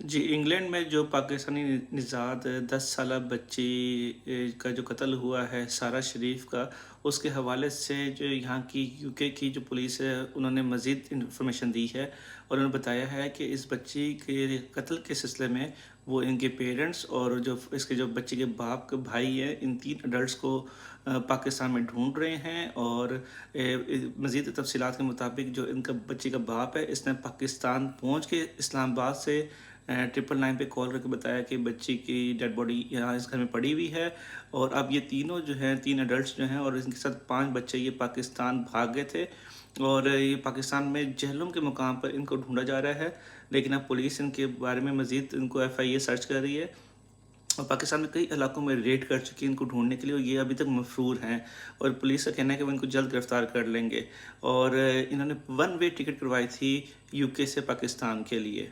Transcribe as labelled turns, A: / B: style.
A: जी, England में जो पाकिस्तानी निज़ाद 10 साला बच्ची का जो कत्ल हुआ है सारा शरीफ का, उसके हवाले से जो यहाँ की यूके की जो पुलिस है, उन्होंने मज़ीद इन्फॉर्मेशन दी है और उन्होंने बताया है कि इस बच्ची के कत्ल के सिलसिले में वो इनके पेरेंट्स और जो इसके जो बच्चे के बाप के भाई हैं, इन 3 एडल्ट्स को पाकिस्तान में ढूँढ रहे हैं और मज़ीद तफ़सीलात के मुताबिक जो इनका बच्चे का बाप है, इसने पाकिस्तान पहुँच के इस्लामाबाद से 999 पे कॉल करके बताया कि बच्ची की डेड बॉडी यहाँ इस घर में पड़ी हुई है और अब ये तीनों जो हैं 3 एडल्ट्स जो हैं और इनके साथ 5 बच्चे ये पाकिस्तान भाग गए थे और ये पाकिस्तान में जहलुम के मुकाम पर इनको ढूंढा जा रहा है। लेकिन अब पुलिस इनके बारे में मज़ीद इनको एफआईए सर्च कर रही है और पाकिस्तान में कई इलाकों में रेड कर चुकी है इनको ढूंढने के लिए और ये अभी तक मफरूर हैं और पुलिस का कहना है कि वो इनको जल्द गिरफ्तार कर लेंगे। और इन्होंने वन वे टिकट करवाई थी यूके से पाकिस्तान के लिए।